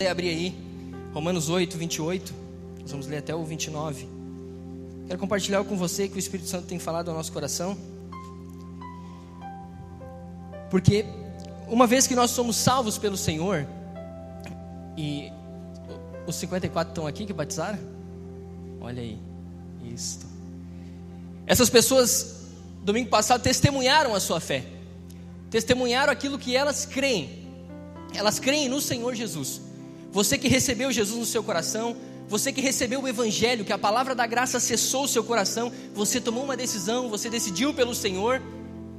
Abrir aí, Romanos 8, 28, nós vamos ler até o 29. Quero compartilhar com você que o Espírito Santo tem falado ao nosso coração. Porque uma vez que nós somos salvos pelo Senhor, e os 54 estão aqui que batizaram? Olha aí, isso. Essas pessoas, domingo passado, testemunharam a sua fé. Testemunharam aquilo que elas creem. Elas creem no Senhor Jesus. Você que recebeu Jesus no seu coração, você que recebeu o Evangelho, que a palavra da graça acessou o seu coração, você tomou uma decisão, você decidiu pelo Senhor,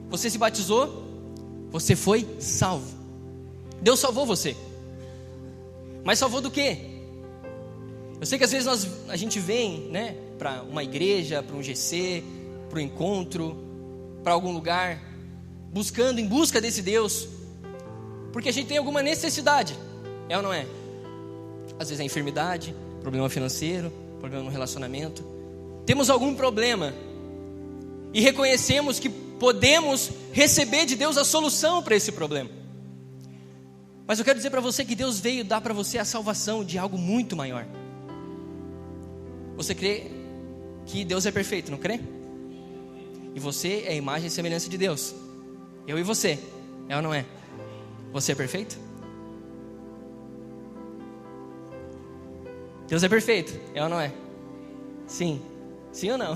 você se batizou, você foi salvo. Deus salvou você. Mas salvou do quê? Eu sei que às vezes a gente vem, né, para uma igreja, para um GC, para um encontro, para algum lugar, em busca desse Deus, porque a gente tem alguma necessidade, é ou não é? Às vezes é enfermidade, problema financeiro, problema no relacionamento. Temos algum problema e reconhecemos que podemos receber de Deus a solução para esse problema. Mas eu quero dizer para você que Deus veio dar para você a salvação de algo muito maior. Você crê que Deus é perfeito, não crê? E você é a imagem e semelhança de Deus. Eu e você, é ou não é? Você é perfeito? Deus é perfeito, é ou não é? Sim. Sim ou não?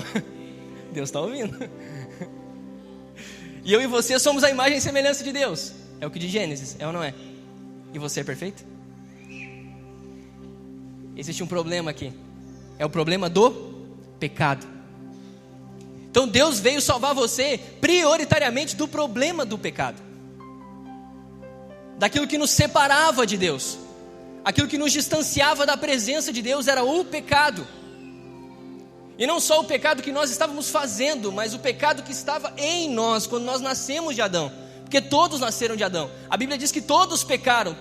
Deus está ouvindo. E eu e você somos a imagem e semelhança de Deus. É o que diz Gênesis, é ou não é? E você é perfeito? Existe um problema aqui. É o problema do pecado. Então Deus veio salvar você prioritariamente do problema do pecado. Daquilo que nos separava de Deus. Aquilo que nos distanciava da presença de Deus era o pecado. E não só o pecado que nós estávamos fazendo, mas o pecado que estava em nós, quando nós nascemos de Adão. Porque todos nasceram de Adão. A Bíblia diz que todos pecaram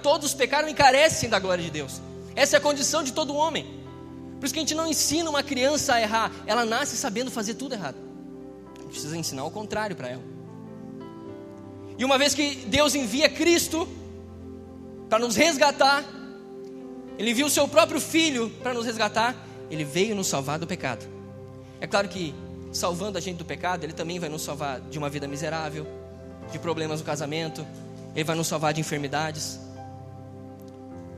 e carecem da glória de Deus. Essa é a condição de todo homem. Por isso que a gente não ensina uma criança a errar. Ela nasce sabendo fazer tudo errado. A gente precisa ensinar o contrário para ela. E uma vez que Deus envia Cristo para nos resgatar, Ele enviou o seu próprio Filho para nos resgatar. Ele veio nos salvar do pecado. É claro que salvando a gente do pecado, Ele também vai nos salvar de uma vida miserável, de problemas no casamento. Ele vai nos salvar de enfermidades.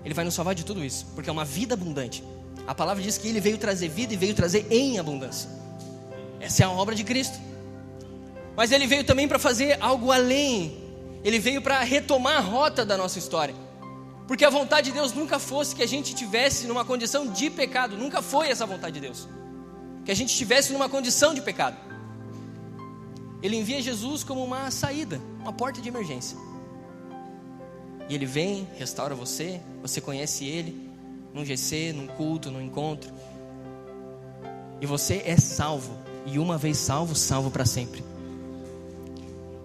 Ele vai nos salvar de tudo isso, porque é uma vida abundante. A palavra diz que Ele veio trazer vida e veio trazer em abundância. Essa é a obra de Cristo. Mas Ele veio também para fazer algo além. Ele veio para retomar a rota da nossa história. Porque a vontade de Deus nunca fosse que a gente estivesse numa condição de pecado. Nunca foi essa a vontade de Deus. Que a gente estivesse numa condição de pecado. Ele envia Jesus como uma saída, uma porta de emergência. E Ele vem, restaura você. Você conhece Ele num GC, num culto, num encontro. E você é salvo. E uma vez salvo, salvo para sempre.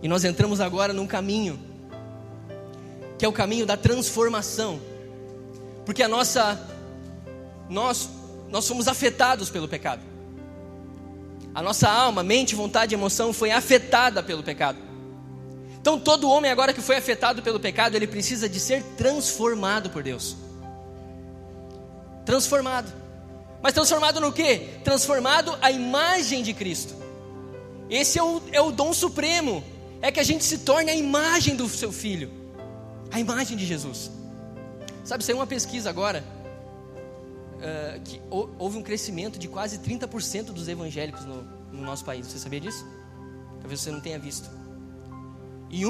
E nós entramos agora num caminho que é o caminho da transformação. Porque nós somos afetados pelo pecado. A nossa alma, mente, vontade e emoção foi afetada pelo pecado. Então todo homem agora que foi afetado pelo pecado, ele precisa de ser transformado por Deus. Transformado. Mas transformado no quê? Transformado à imagem de Cristo. Esse é o dom supremo. É que a gente se torne a imagem do seu Filho. A imagem de Jesus. Sabe, saiu uma pesquisa agora que houve um crescimento de quase 30% dos evangélicos no nosso país. Você sabia disso? Talvez você não tenha visto. E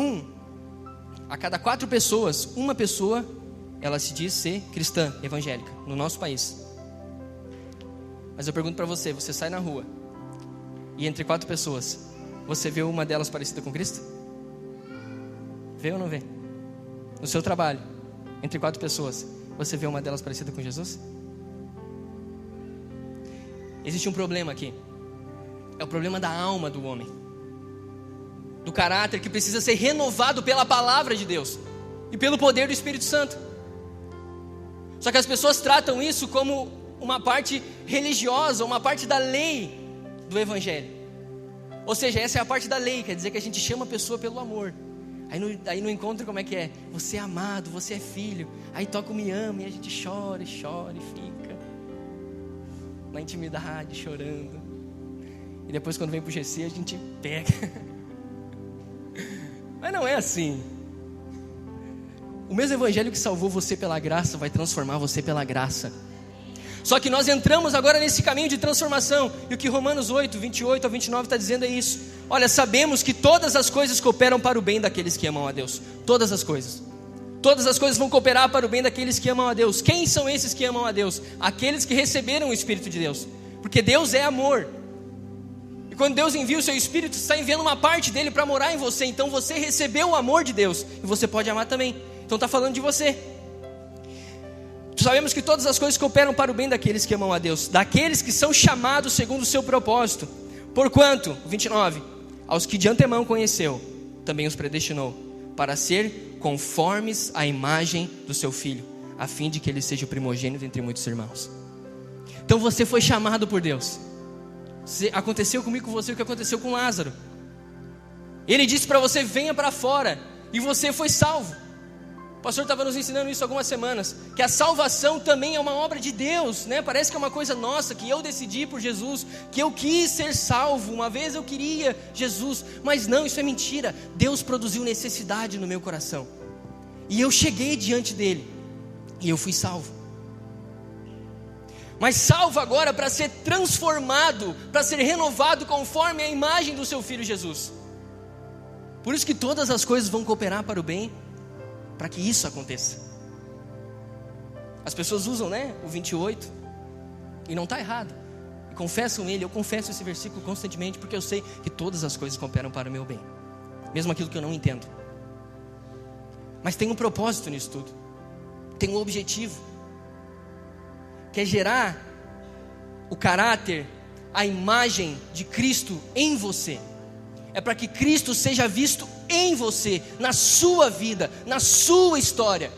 a cada 4 pessoas, uma pessoa, ela se diz ser cristã, evangélica, no nosso país. Mas eu pergunto para você, você sai na rua e entre 4 pessoas, você vê uma delas parecida com Cristo? Vê ou não vê? No seu trabalho, entre 4 pessoas, você vê uma delas parecida com Jesus? Existe um problema aqui. É o problema da alma do homem. Do caráter que precisa ser renovado pela palavra de Deus. E pelo poder do Espírito Santo. Só que as pessoas tratam isso como uma parte religiosa, uma parte da lei do Evangelho. Ou seja, essa é a parte da lei, quer dizer que a gente chama a pessoa pelo amor. Aí no encontro como é que é? Você é amado, você é filho. Aí toca o Me Ama e a gente chora e fica na intimidade, chorando. E depois quando vem pro GC a gente pega. Mas não é assim. O mesmo evangelho que salvou você pela graça vai transformar você pela graça. Só que nós entramos agora nesse caminho de transformação. E o que Romanos 8, 28 a 29 está dizendo é isso. Olha, sabemos que todas as coisas cooperam para o bem daqueles que amam a Deus. Todas as coisas. Todas as coisas vão cooperar para o bem daqueles que amam a Deus. Quem são esses que amam a Deus? Aqueles que receberam o Espírito de Deus. Porque Deus é amor. E quando Deus envia o seu Espírito, está enviando uma parte dele para morar em você. Então você recebeu o amor de Deus. E você pode amar também. Então está falando de você. Sabemos que todas as coisas cooperam para o bem daqueles que amam a Deus, daqueles que são chamados segundo o seu propósito. Porquanto, 29, aos que de antemão conheceu, também os predestinou, para ser conformes à imagem do seu Filho, a fim de que ele seja o primogênito entre muitos irmãos. Então você foi chamado por Deus. Aconteceu comigo, com você, o que aconteceu com Lázaro. Ele disse para você, venha para fora, e você foi salvo. O pastor estava nos ensinando isso há algumas semanas, que a salvação também é uma obra de Deus, né? Parece que é uma coisa nossa, que eu decidi por Jesus, que eu quis ser salvo, uma vez eu queria Jesus, mas não, isso é mentira. Deus produziu necessidade no meu coração, e eu cheguei diante dele, e eu fui salvo. Mas salvo agora para ser transformado, para ser renovado conforme a imagem do seu Filho Jesus. Por isso que todas as coisas vão cooperar para o bem, para que isso aconteça. As pessoas usam, né, o 28, e não está errado, e confessam ele. Eu confesso esse versículo constantemente, porque eu sei que todas as coisas cooperam para o meu bem, mesmo aquilo que eu não entendo. Mas tem um propósito nisso tudo, tem um objetivo, que é gerar o caráter, a imagem de Cristo em você. É para que Cristo seja visto em você, na sua vida, na sua história.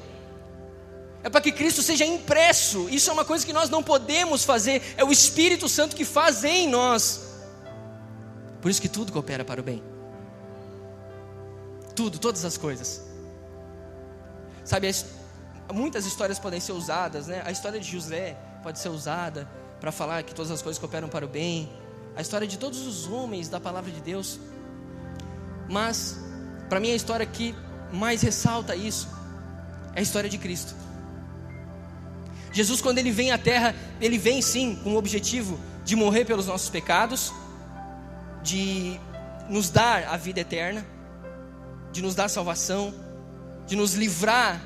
É para que Cristo seja impresso. Isso é uma coisa que nós não podemos fazer. É o Espírito Santo que faz em nós. Por isso que tudo coopera para o bem. Tudo, todas as coisas. Sabe, muitas histórias podem ser usadas, né? A história de José pode ser usada para falar que todas as coisas cooperam para o bem. A história de todos os homens da palavra de Deus. Mas, para mim, a história que mais ressalta isso é a história de Cristo. Jesus, quando ele vem à terra, ele vem sim com o objetivo de morrer pelos nossos pecados, de nos dar a vida eterna, de nos dar salvação, de nos livrar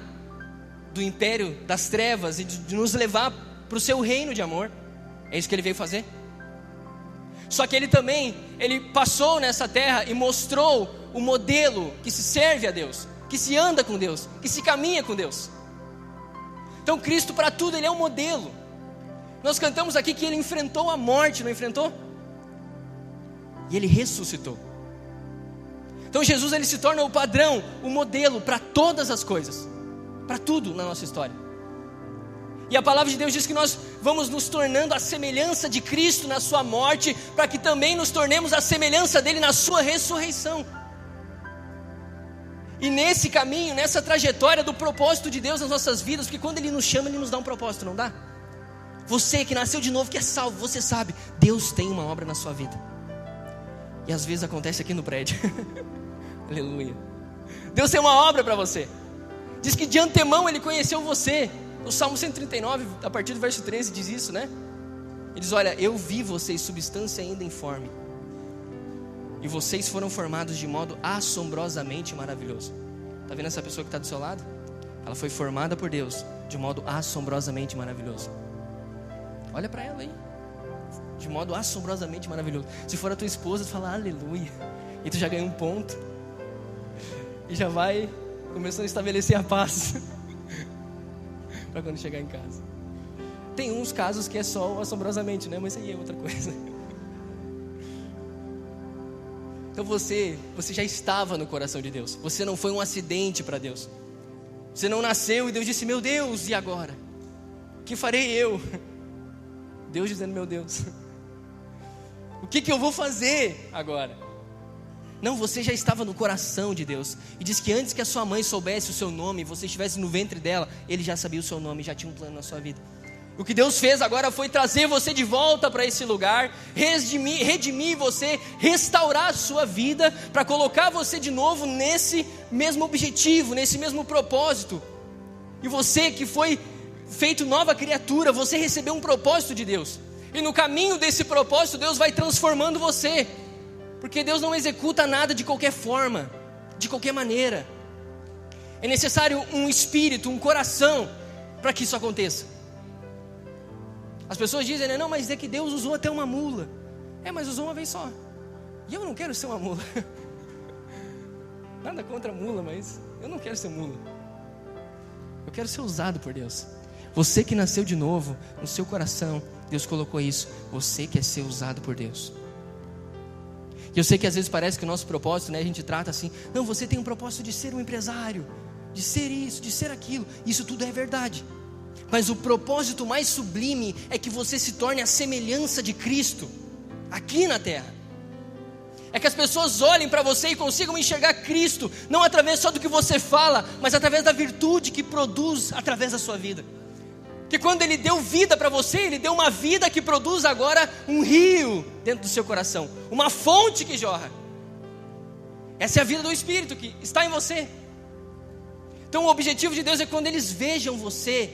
do império das trevas e de nos levar para o seu reino de amor. É isso que ele veio fazer. Só que ele passou nessa terra e mostrou o modelo que se serve a Deus, que se anda com Deus, que se caminha com Deus. Então Cristo, para tudo, ele é um modelo. Nós cantamos aqui que ele enfrentou a morte, não enfrentou? E ele ressuscitou. Então Jesus, ele se torna o padrão, o modelo para todas as coisas, para tudo na nossa história. E a palavra de Deus diz que nós vamos nos tornando a semelhança de Cristo na sua morte, para que também nos tornemos a semelhança dele na sua ressurreição. E nesse caminho, nessa trajetória do propósito de Deus nas nossas vidas, porque quando ele nos chama, ele nos dá um propósito, não dá? Você que nasceu de novo, que é salvo, você sabe, Deus tem uma obra na sua vida. E às vezes acontece aqui no prédio. Aleluia. Deus tem uma obra para você. Diz que de antemão ele conheceu você. O Salmo 139, a partir do verso 13, diz isso, né? Ele diz, olha, eu vi vocês substância ainda informe, e vocês foram formados de modo assombrosamente maravilhoso. Está vendo essa pessoa que está do seu lado? Ela foi formada por Deus de modo assombrosamente maravilhoso. Olha para ela aí. De modo assombrosamente maravilhoso. Se for a tua esposa, tu fala aleluia, e tu já ganha um ponto, e já vai começando a estabelecer a paz para quando chegar em casa. Tem uns casos que é só assombrosamente, né? Mas isso aí é outra coisa. Então você já estava no coração de Deus. Você não foi um acidente para Deus. Você não nasceu e Deus disse, meu Deus, e agora? O que farei eu? Deus dizendo, meu Deus, o que eu vou fazer agora? Não, você já estava no coração de Deus. E diz que antes que a sua mãe soubesse o seu nome, você estivesse no ventre dela, Ele já sabia o seu nome, já tinha um plano na sua vida. O que Deus fez agora foi trazer você de volta para esse lugar, redimir você, restaurar a sua vida, para colocar você de novo nesse mesmo objetivo, nesse mesmo propósito. E você que foi feito nova criatura, você recebeu um propósito de Deus. E no caminho desse propósito, Deus vai transformando você. Porque Deus não executa nada de qualquer forma, de qualquer maneira. É necessário um espírito, um coração, para que isso aconteça. As pessoas dizem, né, não, mas é que Deus usou até uma mula. Mas usou uma vez só. E eu não quero ser uma mula. Nada contra a mula, mas eu não quero ser mula. Eu quero ser usado por Deus. Você que nasceu de novo, no seu coração, Deus colocou isso. Você quer ser usado por Deus. E eu sei que às vezes parece que o nosso propósito, né, a gente trata assim, não, você tem um propósito de ser um empresário, de ser isso, de ser aquilo. Isso tudo é verdade. Mas o propósito mais sublime é que você se torne a semelhança de Cristo, aqui na terra. É que as pessoas olhem para você e consigam enxergar Cristo, não através só do que você fala, mas através da virtude que produz através da sua vida. Que quando Ele deu vida para você, Ele deu uma vida que produz agora um rio dentro do seu coração, uma fonte que jorra. Essa é a vida do Espírito que está em você. Então o objetivo de Deus é que quando eles vejam você,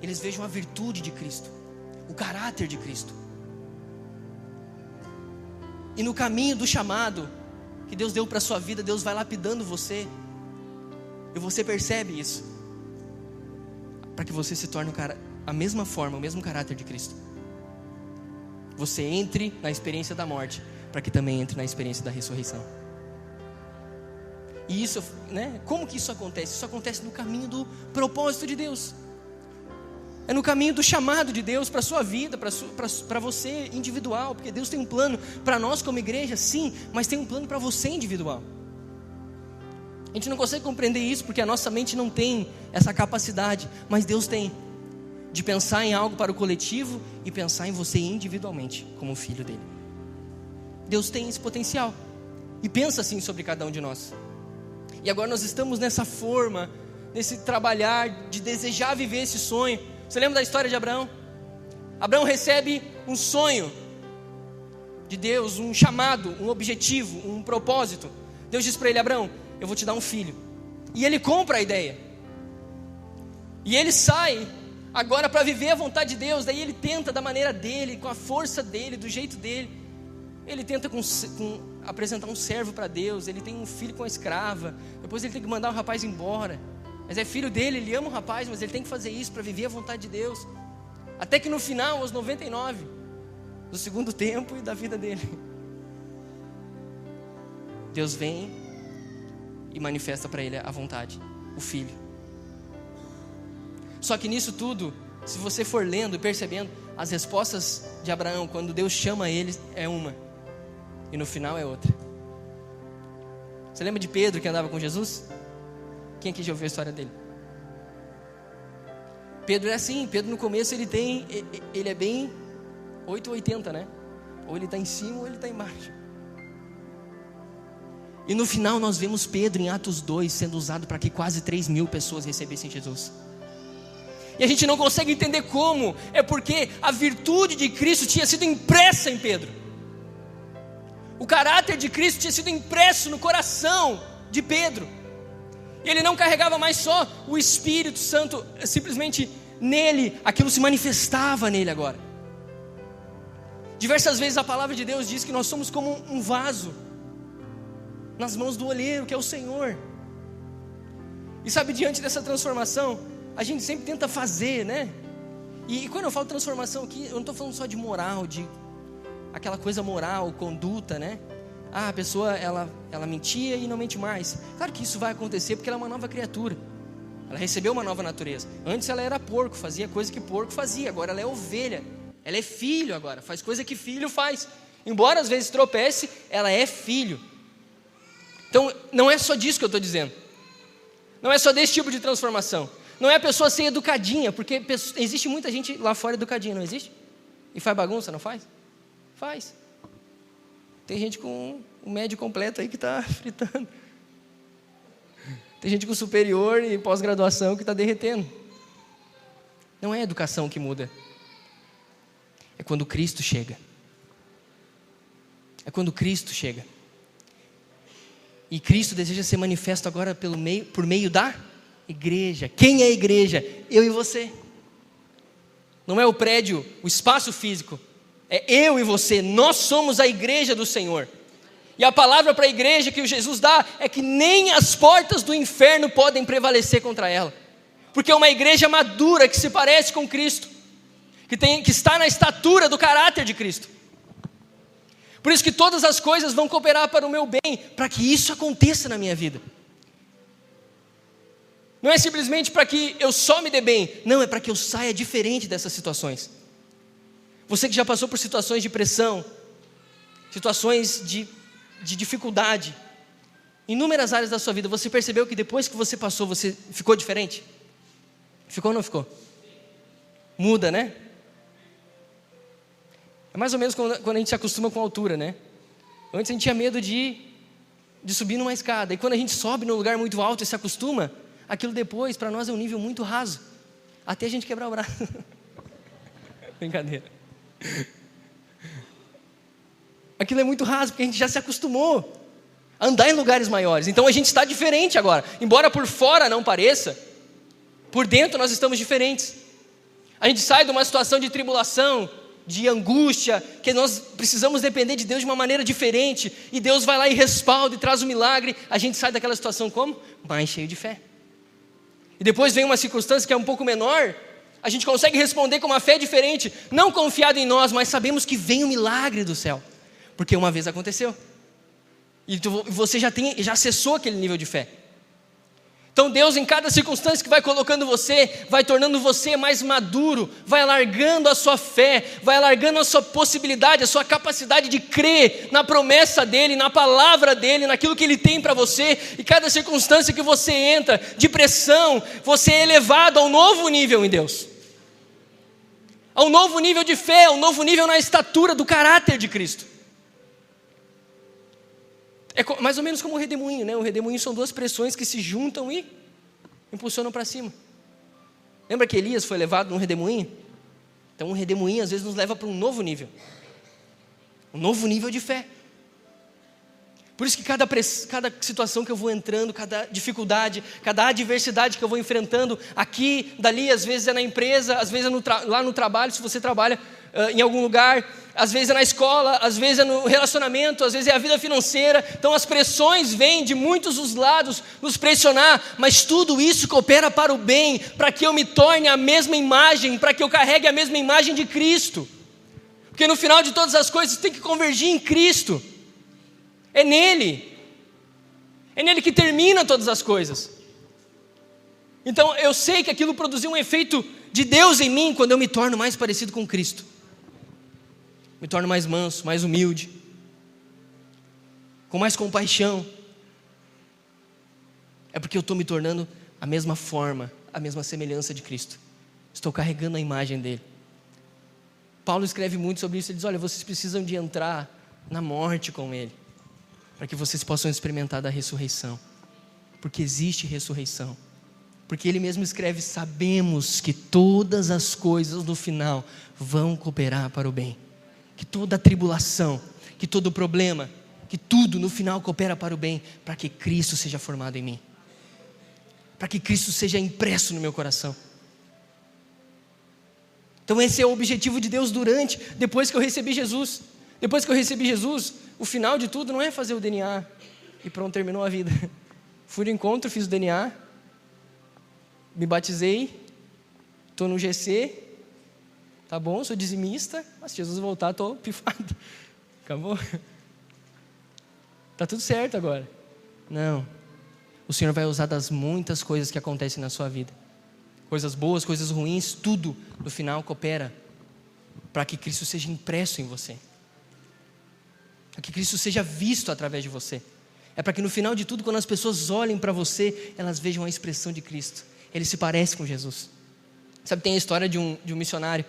eles vejam a virtude de Cristo, o caráter de Cristo. E no caminho do chamado que Deus deu para a sua vida, Deus vai lapidando você. E você percebe isso. Para que você se torne a mesma forma, o mesmo caráter de Cristo. Você entre na experiência da morte, para que também entre na experiência da ressurreição. E isso, né? Como que isso acontece? Isso acontece no caminho do propósito de Deus. É no caminho do chamado de Deus para a sua vida, para você individual. Porque Deus tem um plano para nós como igreja, sim, mas tem um plano para você individual. A gente não consegue compreender isso porque a nossa mente não tem essa capacidade, mas Deus tem, de pensar em algo para o coletivo e pensar em você individualmente, como filho dele. Deus tem esse potencial e pensa assim sobre cada um de nós. E agora nós estamos nessa forma, nesse trabalhar de desejar viver esse sonho. Você lembra da história de Abraão? Abraão recebe um sonho de Deus, um chamado, um objetivo, um propósito. Deus diz para ele, Abraão, eu vou te dar um filho. E ele compra a ideia. E ele sai agora para viver a vontade de Deus. Daí ele tenta da maneira dele, com a força dele, do jeito dele. Ele tenta apresentar um servo para Deus. Ele tem um filho com a escrava. Depois ele tem que mandar o rapaz embora. Mas é filho dele, ele ama o rapaz, mas ele tem que fazer isso para viver a vontade de Deus. Até que no final, aos 99, do segundo tempo e da vida dele, Deus vem e manifesta para ele a vontade, o filho. Só que nisso tudo, se você for lendo e percebendo, as respostas de Abraão, quando Deus chama ele, é uma, e no final é outra. Você lembra de Pedro que andava com Jesus? Quem aqui já ouviu a história dele? Pedro é assim, Pedro no começo ele é bem 880, né? Ou ele está em cima ou ele está embaixo. E no final nós vemos Pedro em Atos 2 sendo usado para que quase 3.000 pessoas recebessem Jesus. E a gente não consegue entender como. É porque a virtude de Cristo tinha sido impressa em Pedro. O caráter de Cristo tinha sido impresso no coração de Pedro. E ele não carregava mais só o Espírito Santo simplesmente nele, aquilo se manifestava nele agora. Diversas vezes a palavra de Deus diz que nós somos como um vaso nas mãos do olheiro, que é o Senhor. E sabe, diante dessa transformação, a gente sempre tenta fazer, né? E quando eu falo transformação aqui, eu não estou falando só de moral, de aquela coisa moral, conduta, né? A pessoa, ela mentia e não mente mais. Claro que isso vai acontecer porque ela é uma nova criatura. Ela recebeu uma nova natureza. Antes ela era porco, fazia coisa que porco fazia. Agora ela é ovelha. Ela é filho agora, faz coisa que filho faz. Embora às vezes tropece, ela é filho. Então não é só disso que eu estou dizendo. Não é só desse tipo de transformação. Não é a pessoa ser educadinha, porque existe muita gente lá fora educadinha, não existe? E faz bagunça, não faz? Faz. Tem gente com o médio completo aí que está fritando. Tem gente com superior e pós-graduação que está derretendo. Não é a educação que muda. É quando Cristo chega. É quando Cristo chega. E Cristo deseja ser manifesto agora por meio da igreja. Quem é a igreja? Eu e você. Não é o prédio, o espaço físico. É eu e você. Nós somos a igreja do Senhor. E a palavra para a igreja que o Jesus dá é que nem as portas do inferno podem prevalecer contra ela. Porque é uma igreja madura que se parece com Cristo. Que está na estatura do caráter de Cristo. Por isso que todas as coisas vão cooperar para o meu bem, para que isso aconteça na minha vida. Não é simplesmente para que eu só me dê bem, não, é para que eu saia diferente dessas situações. Você que já passou por situações de pressão, situações de dificuldade, inúmeras áreas da sua vida, você percebeu que depois que você passou, você ficou diferente? Ficou ou não ficou? Muda, né? É mais ou menos quando a gente se acostuma com a altura, né? Antes a gente tinha medo de subir numa escada. E quando a gente sobe num lugar muito alto e se acostuma, aquilo depois para nós é um nível muito raso. Até a gente quebrar o braço. Brincadeira. Aquilo é muito raso porque a gente já se acostumou a andar em lugares maiores. Então a gente está diferente agora. Embora por fora não pareça, por dentro nós estamos diferentes. A gente sai de uma situação de tribulação, de angústia, que nós precisamos depender de Deus de uma maneira diferente, e Deus vai lá e respalda e traz um milagre. A gente sai daquela situação como? Mais cheio de fé. E depois vem uma circunstância que é um pouco menor, a gente consegue responder com uma fé diferente, não confiado em nós, mas sabemos que vem o milagre do céu, porque uma vez aconteceu, e você já acessou aquele nível de fé. Então Deus, em cada circunstância que vai colocando você, vai tornando você mais maduro, vai alargando a sua fé, vai alargando a sua possibilidade, a sua capacidade de crer na promessa dEle, na palavra dEle, naquilo que Ele tem para você. E cada circunstância que você entra, de pressão, você é elevado a um novo nível em Deus, a um novo nível de fé, a um novo nível na estatura do caráter de Cristo. É mais ou menos como o redemoinho, né? O redemoinho são duas pressões que se juntam e impulsionam para cima. Lembra que Elias foi levado num redemoinho? Então um redemoinho às vezes nos leva para um novo nível de fé. Por isso que cada situação que eu vou entrando, cada dificuldade, cada adversidade que eu vou enfrentando, aqui, dali, às vezes é na empresa, às vezes é lá no trabalho, se você trabalha em algum lugar, às vezes é na escola, às vezes é no relacionamento, às vezes é a vida financeira. Então as pressões vêm de muitos os lados nos pressionar, mas tudo isso coopera para o bem, para que eu me torne a mesma imagem, para que eu carregue a mesma imagem de Cristo. Porque no final de todas as coisas tem que convergir em Cristo. É nele que termina todas as coisas. Então eu sei que aquilo produziu um efeito de Deus em mim quando eu me torno mais parecido com Cristo. Me torno mais manso, mais humilde, com mais compaixão. É porque eu estou me tornando a mesma forma, a mesma semelhança de Cristo. Estou carregando a imagem dele. Paulo escreve muito sobre isso. Ele diz: olha, vocês precisam de entrar na morte com ele, para que vocês possam experimentar da ressurreição, porque existe ressurreição. Porque ele mesmo escreve: sabemos que todas as coisas no final vão cooperar para o bem, que toda a tribulação, que todo o problema, que tudo no final coopera para o bem, para que Cristo seja formado em mim, para que Cristo seja impresso no meu coração. Então esse é o objetivo de Deus depois que eu recebi Jesus. Depois que eu recebi Jesus, o final de tudo não é fazer o DNA e pronto, terminou a vida. Fui no encontro, fiz o DNA, me batizei, estou no GC, tá bom, sou dizimista, mas se Jesus voltar, estou pifado. Acabou? Está tudo certo agora. Não. O Senhor vai usar das muitas coisas que acontecem na sua vida. Coisas boas, coisas ruins, tudo no final coopera para que Cristo seja impresso em você, para que Cristo seja visto através de você. É para que no final de tudo, quando as pessoas olhem para você, elas vejam a expressão de Cristo. Ele se parece com Jesus. Sabe, tem a história de um missionário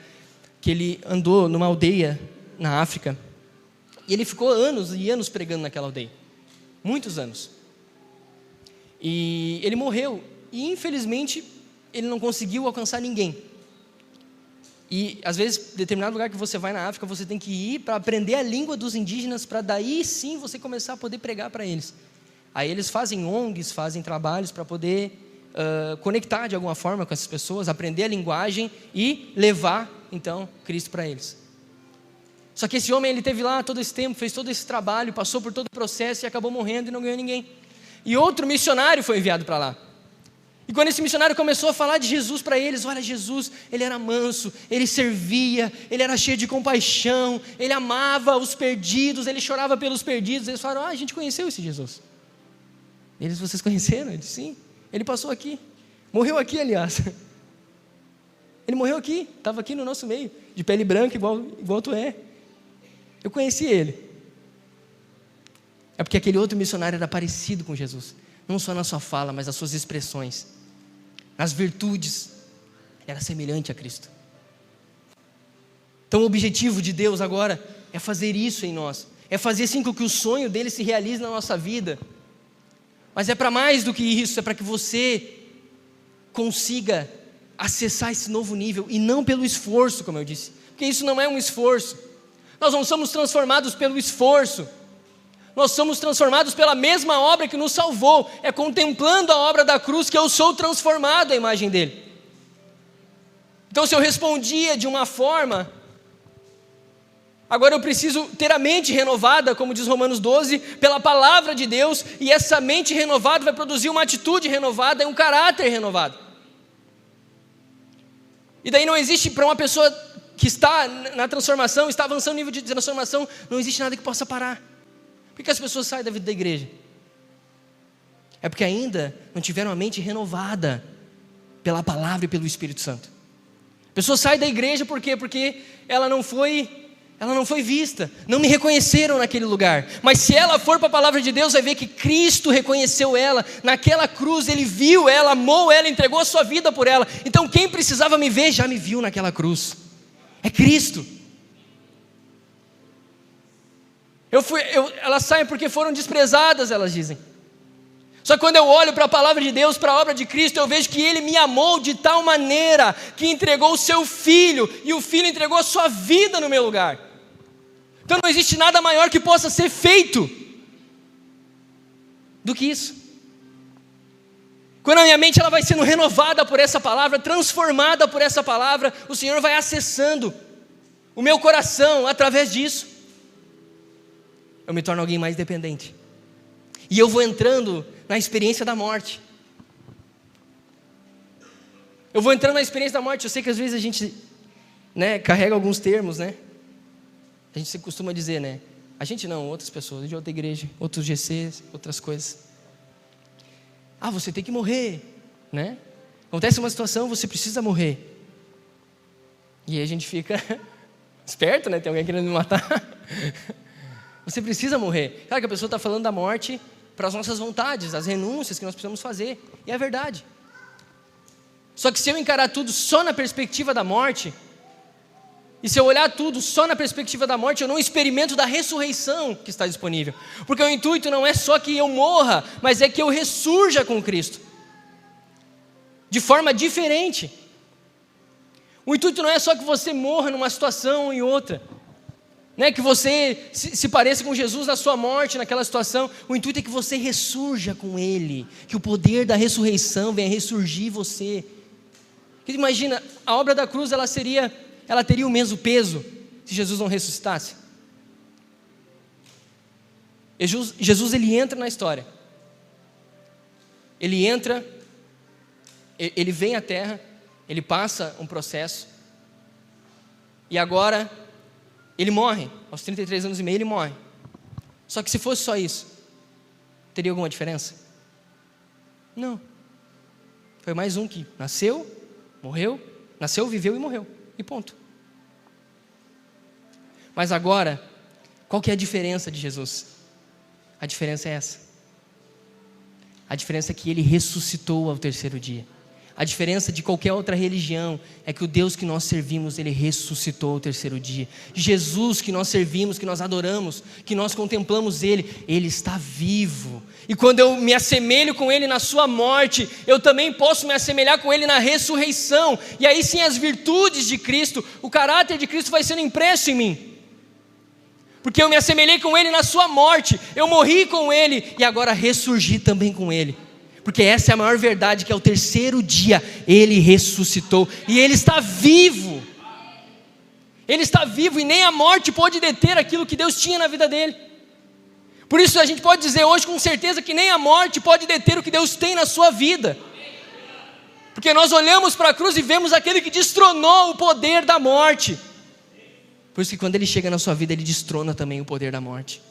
que ele andou numa aldeia na África E ele ficou anos e anos pregando naquela aldeia. Muitos anos. E ele morreu. E infelizmente, ele não conseguiu alcançar ninguém. E às vezes, em determinado lugar que você vai na África, você tem que ir para aprender a língua dos indígenas, para daí sim você começar a poder pregar para eles. Aí eles fazem ONGs, fazem trabalhos para poder conectar de alguma forma com essas pessoas, aprender a linguagem e levar, então, Cristo para eles. Só que esse homem, ele teve lá todo esse tempo, fez todo esse trabalho, passou por todo o processo e acabou morrendo e não ganhou ninguém. E outro missionário foi enviado para lá. E quando esse missionário começou a falar de Jesus para eles, olha, Jesus, ele era manso, ele servia, ele era cheio de compaixão, ele amava os perdidos, ele chorava pelos perdidos. Eles falaram, a gente conheceu esse Jesus. Eles, vocês conheceram? Ele disse, sim, ele passou aqui, morreu aqui, aliás. Ele morreu aqui, estava aqui no nosso meio, de pele branca, igual tu é. Eu conheci ele. É porque aquele outro missionário era parecido com Jesus, não só na sua fala, mas nas suas expressões, nas virtudes, era semelhante a Cristo. Então o objetivo de Deus agora é fazer isso em nós, é fazer assim com que o sonho dele se realize na nossa vida. Mas é para mais do que isso, é para que você consiga acessar esse novo nível, e não pelo esforço, como eu disse, porque isso não é um esforço. Nós não somos transformados pelo esforço, nós somos transformados pela mesma obra que nos salvou. É contemplando a obra da cruz que eu sou transformado à imagem dele. Então se eu respondia de uma forma, agora eu preciso ter a mente renovada, como diz Romanos 12, pela palavra de Deus, e essa mente renovada vai produzir uma atitude renovada e um caráter renovado. E daí não existe, para uma pessoa que está na transformação, está avançando no nível de transformação, não existe nada que possa parar. Por que as pessoas saem da vida da igreja? É porque ainda não tiveram a mente renovada pela palavra e pelo Espírito Santo. A pessoa sai da igreja por quê? Porque ela não foi vista, não me reconheceram naquele lugar. Mas se ela for para a palavra de Deus, vai ver que Cristo reconheceu ela naquela cruz, Ele viu ela, amou ela, entregou a sua vida por ela. Então quem precisava me ver, já me viu naquela cruz. É Cristo. Elas saem porque foram desprezadas, elas dizem. Só que quando eu olho para a palavra de Deus, para a obra de Cristo, eu vejo que Ele me amou de tal maneira que entregou o seu Filho, e o Filho entregou a sua vida no meu lugar. Então não existe nada maior que possa ser feito do que isso. Quando a minha mente ela vai sendo renovada por essa palavra, transformada por essa palavra, o Senhor vai acessando o meu coração através disso. Eu me torno alguém mais dependente. E eu vou entrando na experiência da morte. Eu vou entrando na experiência da morte. Eu sei que às vezes a gente, carrega alguns termos, A gente costuma dizer, A gente não, outras pessoas, de outra igreja, outros GCs, outras coisas. Você tem que morrer, Acontece uma situação, você precisa morrer. E aí a gente fica esperto, Tem alguém querendo me matar. Você precisa morrer. Claro que a pessoa está falando da morte para as nossas vontades, as renúncias que nós precisamos fazer. E é verdade. Só que se eu encarar tudo só na perspectiva da morte, e se eu olhar tudo só na perspectiva da morte, eu não experimento da ressurreição que está disponível. Porque o intuito não é só que eu morra, mas é que eu ressurja com Cristo. De forma diferente. O intuito não é só que você morra numa situação ou em outra. Que você se pareça com Jesus na sua morte, naquela situação. O intuito é que você ressurja com Ele, que o poder da ressurreição venha ressurgir você. Imagina, a obra da cruz ela teria o mesmo peso se Jesus não ressuscitasse. Jesus ele entra na história. Ele entra, ele vem à terra, ele passa um processo, e agora ele morre, aos 33 anos e meio ele morre. Só que se fosse só isso, teria alguma diferença? Não. Foi mais um que nasceu, morreu, nasceu, viveu e morreu, e ponto. Mas agora, qual que é a diferença de Jesus? A diferença é essa. A diferença é que Ele ressuscitou ao terceiro dia. A diferença de qualquer outra religião é que o Deus que nós servimos, Ele ressuscitou ao terceiro dia. Jesus que nós servimos, que nós adoramos, que nós contemplamos Ele está vivo. E quando eu me assemelho com Ele na sua morte, eu também posso me assemelhar com Ele na ressurreição. E aí sim as virtudes de Cristo, o caráter de Cristo vai sendo impresso em mim. Porque eu me assemelhei com Ele na sua morte, eu morri com Ele e agora ressurgi também com Ele. Porque essa é a maior verdade, que ao terceiro dia Ele ressuscitou e Ele está vivo. Ele está vivo e nem a morte pode deter aquilo que Deus tinha na vida dele. Por isso a gente pode dizer hoje com certeza que nem a morte pode deter o que Deus tem na sua vida. Porque nós olhamos para a cruz e vemos aquele que destronou o poder da morte. Por isso que quando Ele chega na sua vida, Ele destrona também o poder da morte.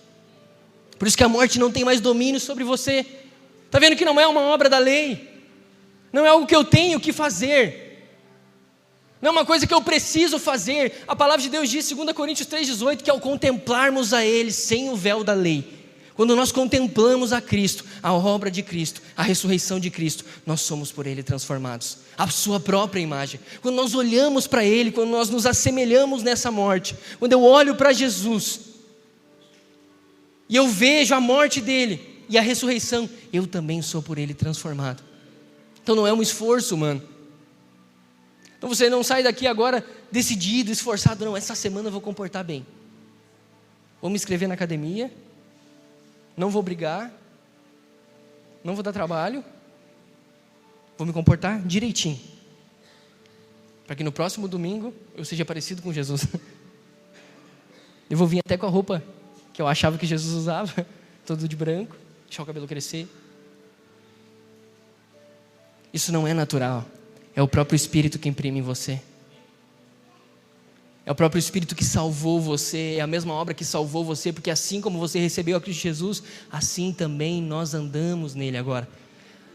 Por isso que a morte não tem mais domínio sobre você. Está vendo que não é uma obra da lei, não é algo que eu tenho que fazer, não é uma coisa que eu preciso fazer. A palavra de Deus diz, 2 Coríntios 3,18, que ao contemplarmos a Ele sem o véu da lei, quando nós contemplamos a Cristo, a obra de Cristo, a ressurreição de Cristo, nós somos por Ele transformados, a sua própria imagem. Quando nós olhamos para Ele, quando nós nos assemelhamos nessa morte, quando eu olho para Jesus, e eu vejo a morte dEle, e a ressurreição, eu também sou por Ele transformado. Então não é um esforço humano. Então você não sai daqui agora decidido, esforçado, não, essa semana eu vou comportar bem. Vou me inscrever na academia, não vou brigar, não vou dar trabalho, vou me comportar direitinho, para que no próximo domingo eu seja parecido com Jesus. Eu vou vir até com a roupa que eu achava que Jesus usava, todo de branco, deixar o cabelo crescer. Isso não é natural. É o próprio Espírito que imprime em você. É o próprio Espírito que salvou você. É a mesma obra que salvou você. Porque assim como você recebeu a Cristo Jesus, assim também nós andamos nele agora.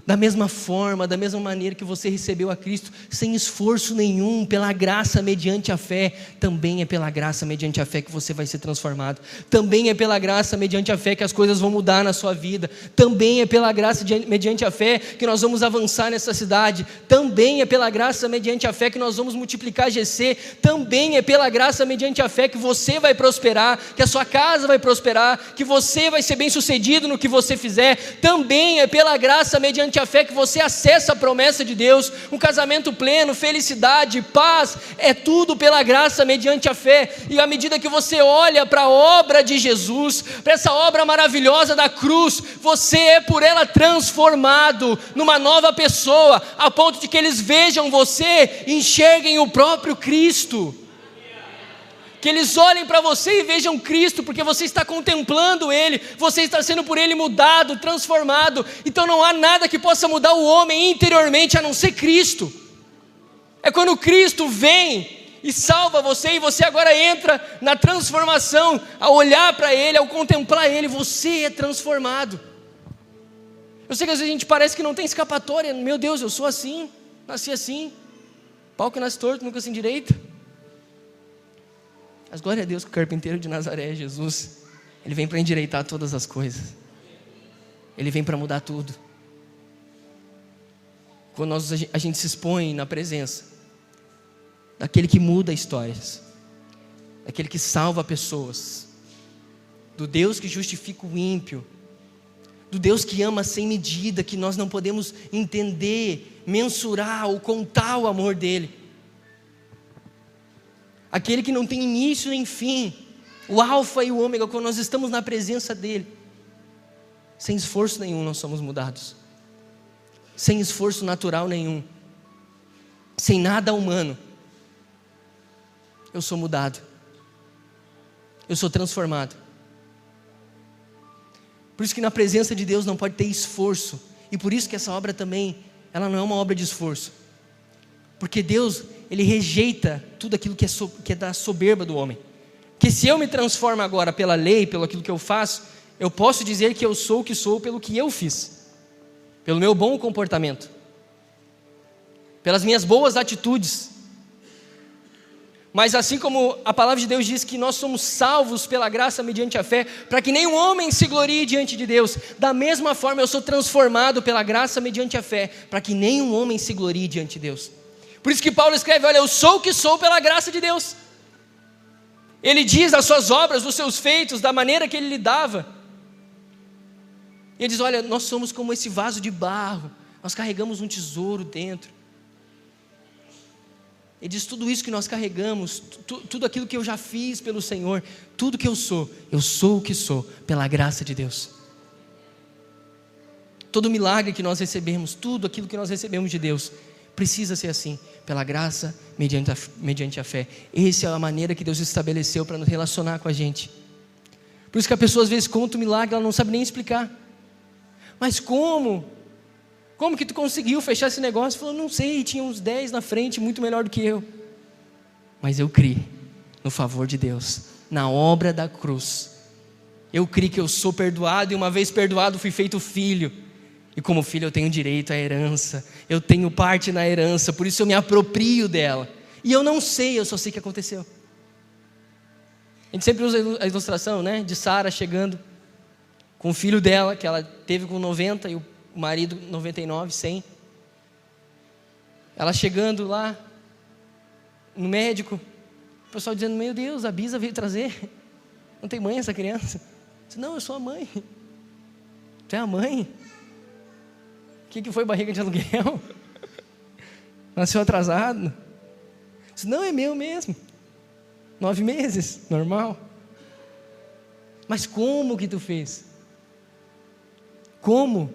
Da mesma forma, da mesma maneira que você recebeu a Cristo, sem esforço nenhum, pela graça mediante a fé, também é pela graça mediante a fé que você vai ser transformado, também é pela graça mediante a fé que as coisas vão mudar na sua vida, também é pela graça mediante a fé que nós vamos avançar nessa cidade, também é pela graça mediante a fé que nós vamos multiplicar GC, também é pela graça mediante a fé que você vai prosperar, que a sua casa vai prosperar, que você vai ser bem sucedido no que você fizer, também é pela graça mediante a fé que você acessa a promessa de Deus, um casamento pleno, felicidade, paz, é tudo pela graça mediante a fé. E à medida que você olha para a obra de Jesus, para essa obra maravilhosa da cruz, você é por ela transformado numa nova pessoa, a ponto de que eles vejam você e enxerguem o próprio Cristo. Que eles olhem para você e vejam Cristo, porque você está contemplando Ele, você está sendo por Ele mudado, transformado. Então não há nada que possa mudar o homem interiormente a não ser Cristo. É quando Cristo vem e salva você, e você agora entra na transformação, ao olhar para Ele, ao contemplar Ele, você é transformado. Eu sei que às vezes a gente parece que não tem escapatória. Meu Deus, eu sou assim, nasci assim, pau que nasce torto, nunca assim direito. Mas glória a Deus que o carpinteiro de Nazaré, Jesus, Ele vem para endireitar todas as coisas. Ele vem para mudar tudo. Quando a gente se expõe na presença daquele que muda histórias, daquele que salva pessoas, do Deus que justifica o ímpio, do Deus que ama sem medida, que nós não podemos entender, mensurar ou contar o amor dEle. Aquele que não tem início nem fim, o alfa e o ômega, quando nós estamos na presença dEle, sem esforço nenhum nós somos mudados, sem esforço natural nenhum, sem nada humano, eu sou mudado, eu sou transformado. Por isso que na presença de Deus não pode ter esforço, e por isso que essa obra também, ela não é uma obra de esforço, porque Deus, Ele rejeita tudo aquilo que é da soberba do homem. Que se eu me transformo agora pela lei, pelo aquilo que eu faço, eu posso dizer que eu sou o que sou pelo que eu fiz, pelo meu bom comportamento, pelas minhas boas atitudes. Mas assim como a palavra de Deus diz que nós somos salvos pela graça mediante a fé, para que nenhum homem se glorie diante de Deus, da mesma forma eu sou transformado pela graça mediante a fé, para que nenhum homem se glorie diante de Deus. Por isso que Paulo escreve, olha, eu sou o que sou pela graça de Deus. Ele diz das suas obras, dos seus feitos, da maneira que ele lidava. Ele diz, olha, nós somos como esse vaso de barro, nós carregamos um tesouro dentro. Ele diz, tudo isso que nós carregamos, tudo aquilo que eu já fiz pelo Senhor, tudo que eu sou o que sou, pela graça de Deus. Todo milagre que nós recebemos, tudo aquilo que nós recebemos de Deus, precisa ser assim, pela graça, mediante a fé. Essa é a maneira que Deus estabeleceu para nos relacionar com a gente. Por isso que a pessoa às vezes conta o milagre, ela não sabe nem explicar. Mas como? Como que tu conseguiu fechar esse negócio? Falou, não sei, tinha uns 10 na frente, muito melhor do que eu. Mas eu criei no favor de Deus, na obra da cruz. Eu criei que eu sou perdoado, e uma vez perdoado fui feito filho. E como filho eu tenho direito à herança, eu tenho parte na herança, por isso eu me aproprio dela. E eu não sei, eu só sei que aconteceu. A gente sempre usa a ilustração, né, de Sara chegando com o filho dela, que ela teve com 90 e o marido 99, 100. Ela chegando lá no médico, o pessoal dizendo, meu Deus, a Bisa veio trazer, não tem mãe essa criança? Eu disse, não, eu sou a mãe. Tu é a mãe? O que foi barriga de aluguel? Nasceu atrasado? Eu disse, não, é meu mesmo, 9 meses, normal. Mas como que tu fez? Como?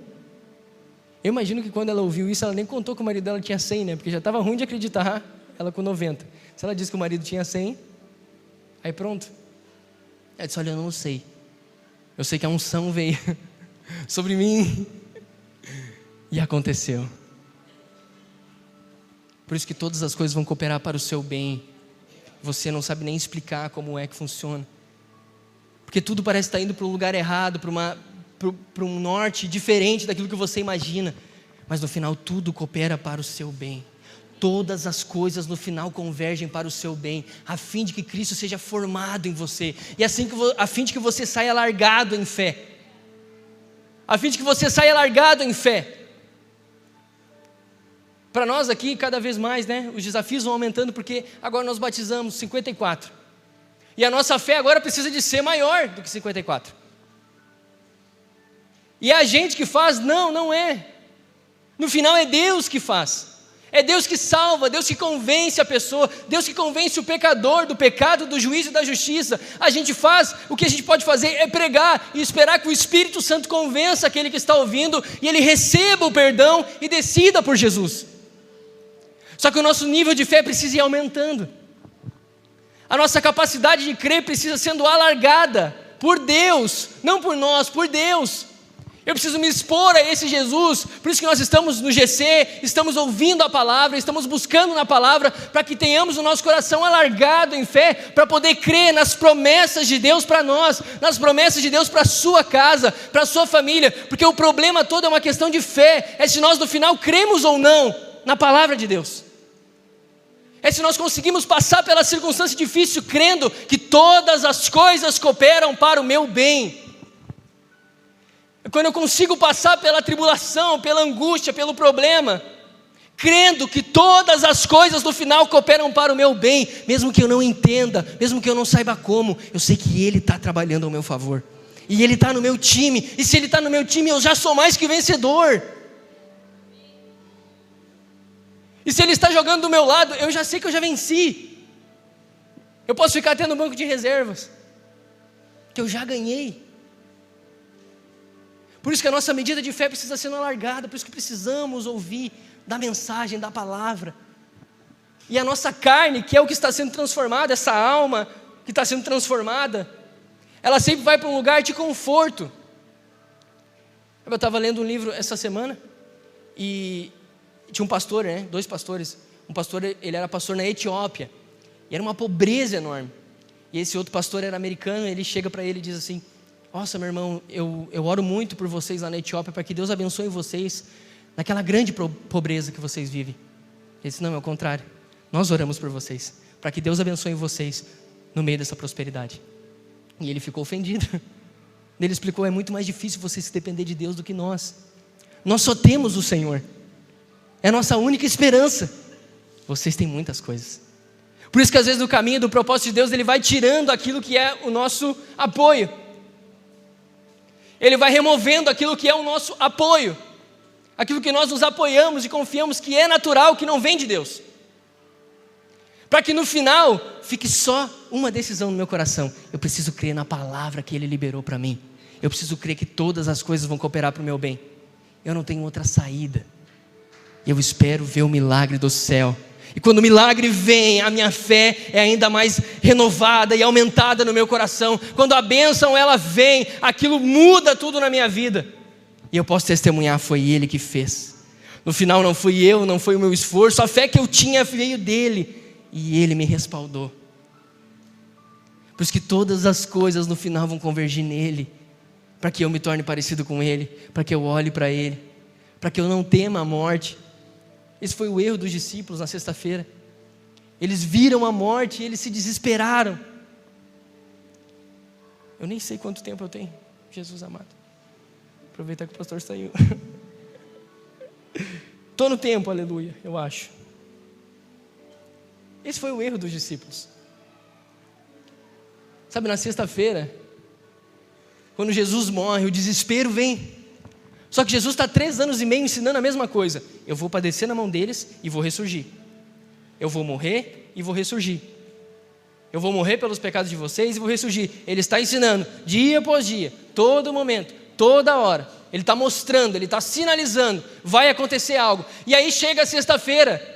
Eu imagino que quando ela ouviu isso, ela nem contou que o marido dela tinha 100, né? Porque já estava ruim de acreditar, ela com 90. Se ela disse que o marido tinha 100, aí pronto. Ela disse, olha, eu não sei. Eu sei que a unção veio sobre mim. E aconteceu. Por isso que todas as coisas vão cooperar para o seu bem. Você não sabe nem explicar como é que funciona. Porque tudo parece estar indo para um lugar errado, para um norte diferente daquilo que você imagina, mas no final tudo coopera para o seu bem. Todas as coisas no final convergem para o seu bem, a fim de que Cristo seja formado em você, e a fim de que você saia largado em fé, Para nós aqui, cada vez mais, né, os desafios vão aumentando, porque agora nós batizamos 54, e a nossa fé agora precisa de ser maior do que 54. E é a gente que faz? Não, não é. No final é Deus que faz. É Deus que salva, Deus que convence a pessoa, Deus que convence o pecador do pecado, do juízo e da justiça. A gente faz, o que a gente pode fazer é pregar e esperar que o Espírito Santo convença aquele que está ouvindo e ele receba o perdão e decida por Jesus. Só que o nosso nível de fé precisa ir aumentando. A nossa capacidade de crer precisa sendo alargada por Deus, não por nós, por Deus. Eu preciso me expor a esse Jesus, por isso que nós estamos no GC, estamos ouvindo a palavra, estamos buscando na palavra, para que tenhamos o nosso coração alargado em fé, para poder crer nas promessas de Deus para nós, nas promessas de Deus para a sua casa, para a sua família, porque o problema todo é uma questão de fé, é se nós no final cremos ou não na palavra de Deus, é se nós conseguimos passar pela circunstância difícil, crendo que todas as coisas cooperam para o meu bem. Quando eu consigo passar pela tribulação, pela angústia, pelo problema, crendo que todas as coisas no final cooperam para o meu bem, mesmo que eu não entenda, mesmo que eu não saiba como, eu sei que Ele está trabalhando ao meu favor, e Ele está no meu time, e se Ele está no meu time, eu já sou mais que vencedor. E se Ele está jogando do meu lado, eu já sei que eu já venci. Eu posso ficar até no banco de reservas, que eu já ganhei. Por isso que a nossa medida de fé precisa ser alargada, por isso que precisamos ouvir da mensagem, da palavra. E a nossa carne, que é o que está sendo transformada, essa alma que está sendo transformada, ela sempre vai para um lugar de conforto. Eu estava lendo um livro essa semana, e tinha um pastor, né, 2 pastores. Um pastor, ele era pastor na Etiópia, e era uma pobreza enorme. E esse outro pastor era americano, ele chega para ele e diz assim: nossa, meu irmão, eu oro muito por vocês lá na Etiópia, para que Deus abençoe vocês naquela grande pobreza que vocês vivem. Ele disse: não, é o contrário, nós oramos por vocês, para que Deus abençoe vocês no meio dessa prosperidade. E ele ficou ofendido. Ele explicou: é muito mais difícil vocês depender de Deus do que nós. Nós só temos o Senhor. É a nossa única esperança. Vocês têm muitas coisas. Por isso que às vezes no caminho do propósito de Deus, Ele vai tirando aquilo que é o nosso apoio. Ele vai removendo aquilo que é o nosso apoio. Aquilo que nós nos apoiamos e confiamos que é natural, que não vem de Deus. Para que no final fique só uma decisão no meu coração: eu preciso crer na palavra que Ele liberou para mim. Eu preciso crer que todas as coisas vão cooperar para o meu bem. Eu não tenho outra saída. Eu espero ver o milagre do céu. E quando o milagre vem, a minha fé é ainda mais renovada e aumentada no meu coração. Quando a bênção ela vem, aquilo muda tudo na minha vida. E eu posso testemunhar: foi Ele que fez. No final não fui eu, não foi o meu esforço. A fé que eu tinha veio dEle. E Ele me respaldou. Por isso que todas as coisas no final vão convergir nele. Para que eu me torne parecido com Ele. Para que eu olhe para Ele. Para que eu não tema a morte. Esse foi o erro dos discípulos na sexta-feira. Eles viram a morte e eles se desesperaram. Eu nem sei quanto tempo eu tenho, Jesus amado. Aproveitar que o pastor saiu. Estou no tempo, aleluia, eu acho. Esse foi o erro dos discípulos. Sabe, na sexta-feira, quando Jesus morre, o desespero vem. Só que Jesus está 3 anos e meio ensinando a mesma coisa: eu vou padecer na mão deles e vou ressurgir. Eu vou morrer e vou ressurgir. Eu vou morrer pelos pecados de vocês e vou ressurgir. Ele está ensinando dia após dia, todo momento, toda hora. Ele está mostrando, ele está sinalizando, vai acontecer algo. E aí chega a sexta-feira,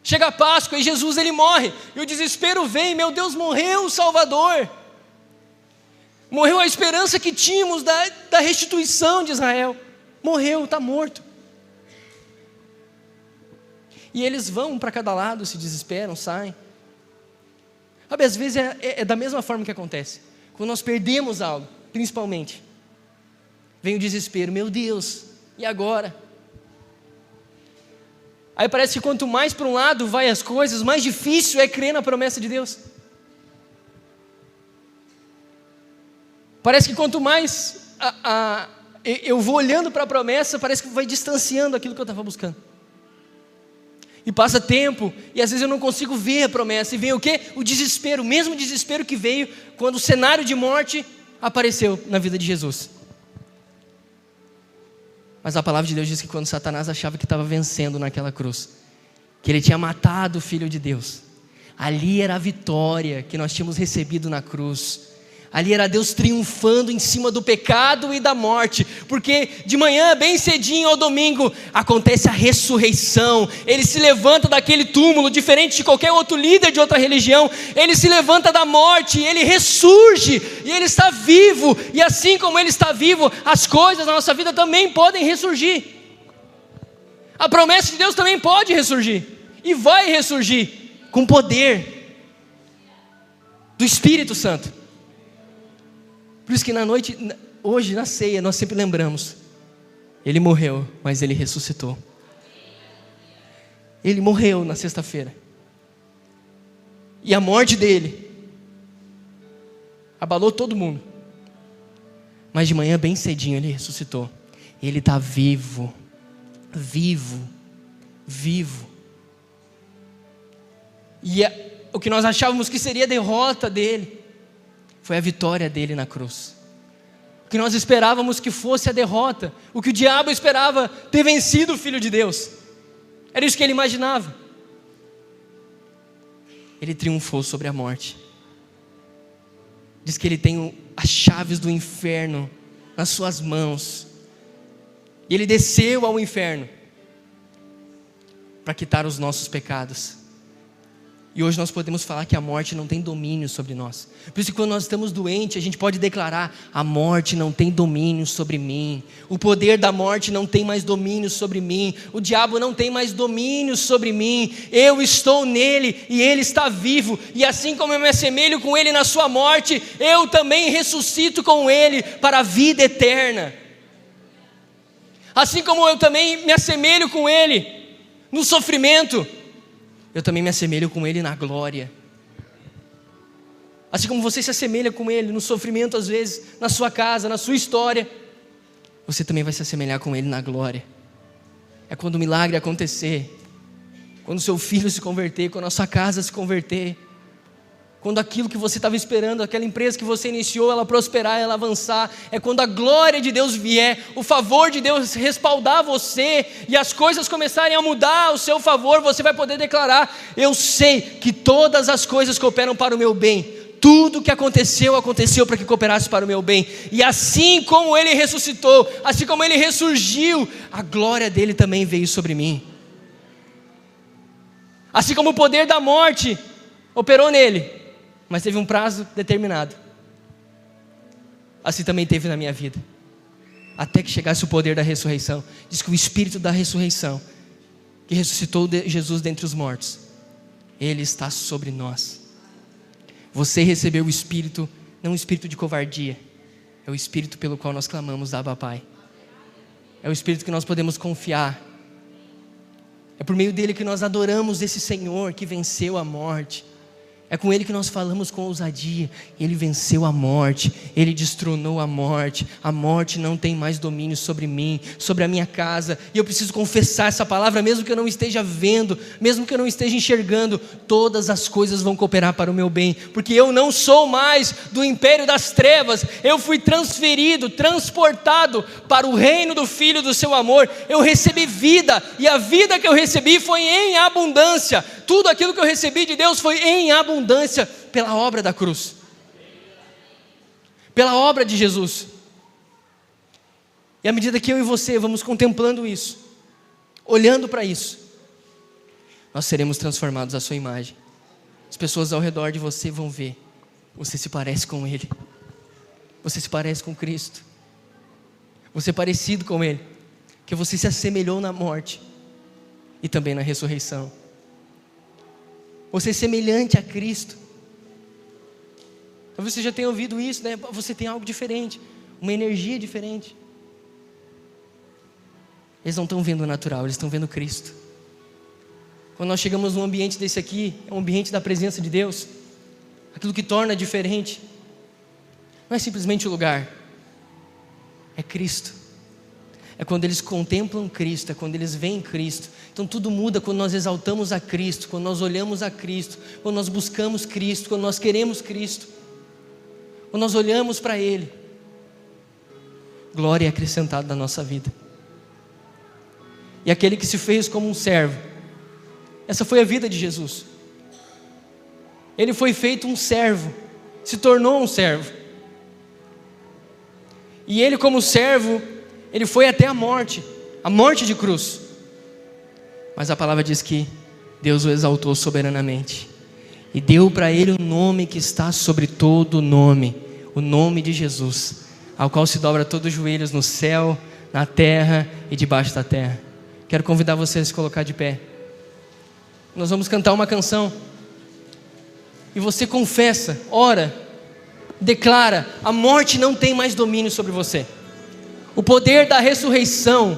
chega a Páscoa e Jesus ele morre. E o desespero vem: meu Deus, morreu o Salvador. Morreu a esperança que tínhamos da restituição de Israel. Morreu, está morto. E eles vão para cada lado, se desesperam, saem. Sabe, às vezes é da mesma forma que acontece. Quando nós perdemos algo, principalmente, vem o desespero: meu Deus, e agora? Aí parece que quanto mais para um lado vai as coisas, mais difícil é crer na promessa de Deus. Parece que quanto mais eu vou olhando para a promessa, parece que vai distanciando aquilo que eu estava buscando. E passa tempo, e às vezes eu não consigo ver a promessa. E vem o quê? O desespero, o mesmo desespero que veio quando o cenário de morte apareceu na vida de Jesus. Mas a palavra de Deus diz que quando Satanás achava que estava vencendo naquela cruz, que ele tinha matado o Filho de Deus, ali era a vitória que nós tínhamos recebido na cruz. Ali era Deus triunfando em cima do pecado e da morte, porque de manhã, bem cedinho ao domingo, acontece a ressurreição. Ele se levanta daquele túmulo, diferente de qualquer outro líder de outra religião. Ele se levanta da morte, ele ressurge, e ele está vivo. E assim como ele está vivo, as coisas na nossa vida também podem ressurgir. A promessa de Deus também pode ressurgir, e vai ressurgir, com poder do Espírito Santo. Por isso que na noite, hoje na ceia, nós sempre lembramos: Ele morreu, mas Ele ressuscitou. Ele morreu na sexta-feira. E a morte dele abalou todo mundo. Mas de manhã, bem cedinho, Ele ressuscitou. Ele está vivo, vivo, vivo. E o que nós achávamos que seria a derrota dele, foi a vitória dele na cruz. O que nós esperávamos que fosse a derrota, o que o diabo esperava ter vencido o Filho de Deus, era isso que ele imaginava. Ele triunfou sobre a morte. Diz que ele tem as chaves do inferno nas suas mãos. E ele desceu ao inferno para quitar os nossos pecados. E hoje nós podemos falar que a morte não tem domínio sobre nós. Por isso que quando nós estamos doentes, a gente pode declarar: a morte não tem domínio sobre mim. O poder da morte não tem mais domínio sobre mim. O diabo não tem mais domínio sobre mim. Eu estou nele e ele está vivo. E assim como eu me assemelho com ele na sua morte, eu também ressuscito com ele para a vida eterna. Assim como eu também me assemelho com ele no sofrimento. eu também me assemelho com Ele na glória. Assim como você se assemelha com Ele no sofrimento às vezes, na sua casa, na sua história, você também vai se assemelhar com Ele na glória. É quando o milagre acontecer, quando o seu filho se converter, quando a sua casa se converter, quando aquilo que você estava esperando, aquela empresa que você iniciou, ela prosperar, ela avançar, é quando a glória de Deus vier, o favor de Deus respaldar você, e as coisas começarem a mudar ao seu favor, você vai poder declarar: eu sei que todas as coisas cooperam para o meu bem. Tudo que aconteceu para que cooperasse para o meu bem. E assim como Ele ressuscitou, assim como Ele ressurgiu, a glória dEle também veio sobre mim. Assim como o poder da morte operou nele, mas teve um prazo determinado, assim também teve na minha vida, até que chegasse o poder da ressurreição. Diz que o Espírito da ressurreição, que ressuscitou Jesus dentre os mortos, Ele está sobre nós. Você recebeu o Espírito, não o Espírito de covardia, é o Espírito pelo qual nós clamamos: Abba, Pai. É o Espírito que nós podemos confiar. É por meio dele que nós adoramos esse Senhor que venceu a morte. É com Ele que nós falamos com ousadia. Ele venceu a morte, Ele destronou a morte. A morte não tem mais domínio sobre mim, sobre a minha casa. E eu preciso confessar essa palavra, mesmo que eu não esteja vendo, mesmo que eu não esteja enxergando. Todas as coisas vão cooperar para o meu bem, porque eu não sou mais do império das trevas. Eu fui transferido, transportado para o reino do Filho do seu amor. Eu recebi vida, e a vida que eu recebi foi em abundância. Tudo aquilo que eu recebi de Deus foi em abundância pela obra da cruz, pela obra de Jesus. E à medida que eu e você vamos contemplando isso, olhando para isso, nós seremos transformados à sua imagem. As pessoas ao redor de você vão ver: você se parece com Ele, você se parece com Cristo, você é parecido com Ele, que você se assemelhou na morte e também na ressurreição. Você é semelhante a Cristo. Talvez você já tenha ouvido isso, né? Você tem algo diferente, uma energia diferente. Eles não estão vendo o natural, eles estão vendo Cristo. Quando nós chegamos num ambiente desse aqui, é um ambiente da presença de Deus. Aquilo que torna diferente não é simplesmente o lugar, é Cristo. É quando eles contemplam Cristo, é quando eles veem Cristo. Então tudo muda quando nós exaltamos a Cristo, quando nós olhamos a Cristo, quando nós buscamos Cristo, quando nós queremos Cristo, quando nós olhamos para Ele. Glória é acrescentada na nossa vida. E aquele que se fez como um servo, essa foi a vida de Jesus. Ele foi feito um servo, se tornou um servo. E Ele, como servo, Ele foi até a morte de cruz. Mas a palavra diz que Deus o exaltou soberanamente e deu para Ele o nome que está sobre todo nome, o nome de Jesus, ao qual se dobra todos os joelhos no céu, na terra e debaixo da terra. Quero convidar você a se colocar de pé. Nós vamos cantar uma canção e você confessa, ora, declara: a morte não tem mais domínio sobre você. O poder da ressurreição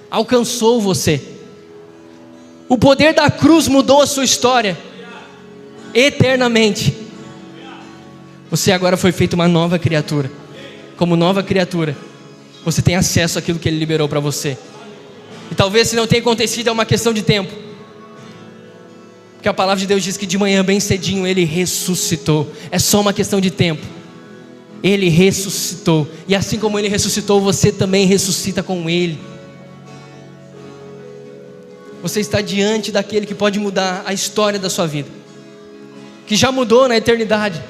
alcançou você. O poder da cruz mudou a sua história eternamente. Você agora foi feito uma nova criatura. Como nova criatura, você tem acesso àquilo que Ele liberou para você. E talvez se não tenha acontecido, é uma questão de tempo. Porque a palavra de Deus diz que de manhã bem cedinho Ele ressuscitou. É só uma questão de tempo. Ele ressuscitou. E assim como Ele ressuscitou, você também ressuscita com Ele. Você está diante daquele que pode mudar a história da sua vida, que já mudou na eternidade,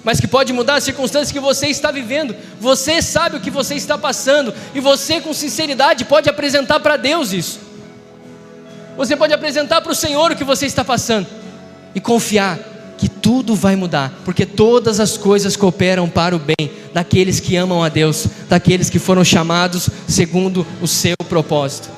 mas que pode mudar as circunstâncias que você está vivendo. Você sabe o que você está passando, e você com sinceridade pode apresentar para Deus isso. Você pode apresentar para o Senhor o que você está passando e confiar que tudo vai mudar, porque todas as coisas cooperam para o bem daqueles que amam a Deus, daqueles que foram chamados segundo o seu propósito.